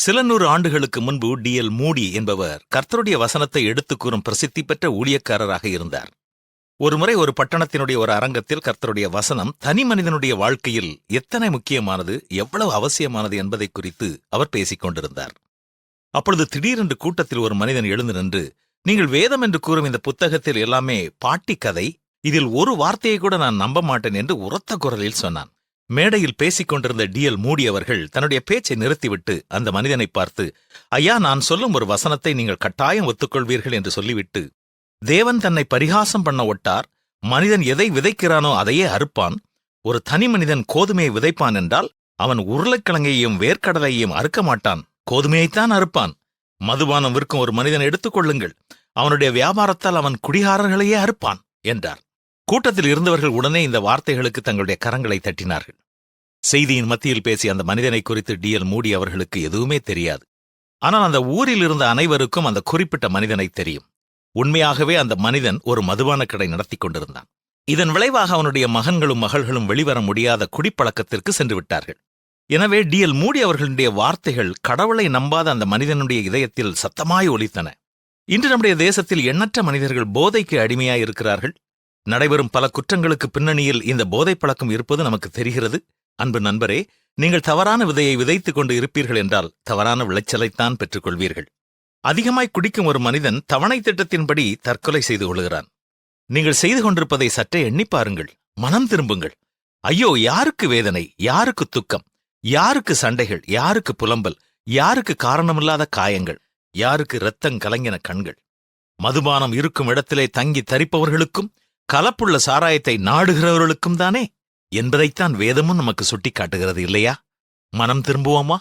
சில நூறு ஆண்டுகளுக்கு முன்பு டி.எல். மூடி என்பவர் கர்த்தருடைய வசனத்தை எடுத்துக் கூறும் பிரசித்தி பெற்ற ஊழியக்காரராக இருந்தார். ஒருமுறை ஒரு பட்டணத்தினுடைய ஒரு அரங்கத்தில் கர்த்தருடைய வசனம் தனி மனிதனுடைய வாழ்க்கையில் எத்தனை முக்கியமானது, எவ்வளவு அவசியமானது என்பதை குறித்து அவர் பேசிக் கொண்டிருந்தார். அப்பொழுது திடீரென்று கூட்டத்தில் ஒரு மனிதன் எழுந்து நின்று, நீங்கள் வேதம் என்று கூறும் இந்த புத்தகத்தில் எல்லாமே பாட்டி கதை, இதில் ஒரு வார்த்தையை கூட நான் நம்ப மாட்டேன் என்று உரத்த குரலில் சொன்னான். மேடையில் பேசிக் கொண்டிருந்த டி.எல். மூடி அவர்கள் தன்னுடைய பேச்சை நிறுத்திவிட்டு அந்த மனிதனை பார்த்து, ஐயா, நான் சொல்லும் ஒரு வசனத்தை நீங்கள் கட்டாயம் ஒத்துக்கொள்வீர்கள் என்று சொல்லிவிட்டு, தேவன் தன்னை பரிகாசம் பண்ண ஒட்டார், மனிதன் எதை விதைக்கிறானோ அதையே அறுப்பான். ஒரு தனி மனிதன் கோதுமையை விதைப்பான் என்றால் அவன் உருளைக்கிழங்கையும் வேர்க்கடலையும் அறுக்க மாட்டான், கோதுமையைத்தான் அறுப்பான். மதுபானம் விற்கும் ஒரு மனிதன் எடுத்துக்கொள்ளுங்கள், அவனுடைய வியாபாரத்தால் அவன் குடிகாரர்களையே அறுப்பான் என்றார். கூட்டத்தில் இருந்தவர்கள் உடனே இந்த வார்த்தைகளுக்கு தங்களுடைய கரங்களை தட்டினார்கள். செய்தியின் மத்தியில் பேசிய அந்த மனிதனை குறித்து டி.எல். மூடி அவர்களுக்கு எதுவுமே தெரியாது. ஆனால் அந்த ஊரில் இருந்த அனைவருக்கும் அந்த குறிப்பிட்ட மனிதனை தெரியும். உண்மையாகவே அந்த மனிதன் ஒரு மதுபான கடை நடத்தி கொண்டிருந்தான். இதன் விளைவாக அவனுடைய மகன்களும் மகள்களும் வெளிவர முடியாத குடிப்பழக்கத்திற்கு சென்று விட்டார்கள். எனவே டி.எல். மூடி அவர்களுடைய வார்த்தைகள் கடவுளை நம்பாத அந்த மனிதனுடைய இதயத்தில் சத்தமாய் ஒலித்தன. இன்று நம்முடைய தேசத்தில் எண்ணற்ற மனிதர்கள் போதைக்கு அடிமையாயிருக்கிறார்கள். நடைபெறும் பல குற்றங்களுக்கு பின்னணியில் இந்த போதைப் பழக்கம் இருப்பது நமக்கு தெரிகிறது. அன்பு நண்பரே, நீங்கள் தவறான விதையை விதைத்துக் கொண்டு இருப்பீர்கள் என்றால் தவறான விளைச்சலைத்தான் பெற்றுக்கொள்வீர்கள். அதிகமாய் குடிக்கும் ஒரு மனிதன் தவணை திட்டத்தின்படி தற்கொலை செய்து கொள்கிறான். நீங்கள் செய்து கொண்டிருப்பதை சற்றே எண்ணிப் பாருங்கள், மனம் திரும்புங்கள். ஐயோ, யாருக்கு வேதனை, யாருக்கு துக்கம், யாருக்கு சண்டைகள், யாருக்கு புலம்பல், யாருக்கு காரணமில்லாத காயங்கள், யாருக்கு இரத்தங் கலங்கின கண்கள். மதுபானம் இருக்கும் இடத்திலே தங்கி தரிப்பவர்களுக்கும் கலப்புள்ள சாராயத்தை நாடுகிறவர்களுக்கும் தானே என்பதைத்தான் வேதமும் நமக்கு சுட்டிக் காட்டுகிறது இல்லையா? மனம் திரும்புவோமா?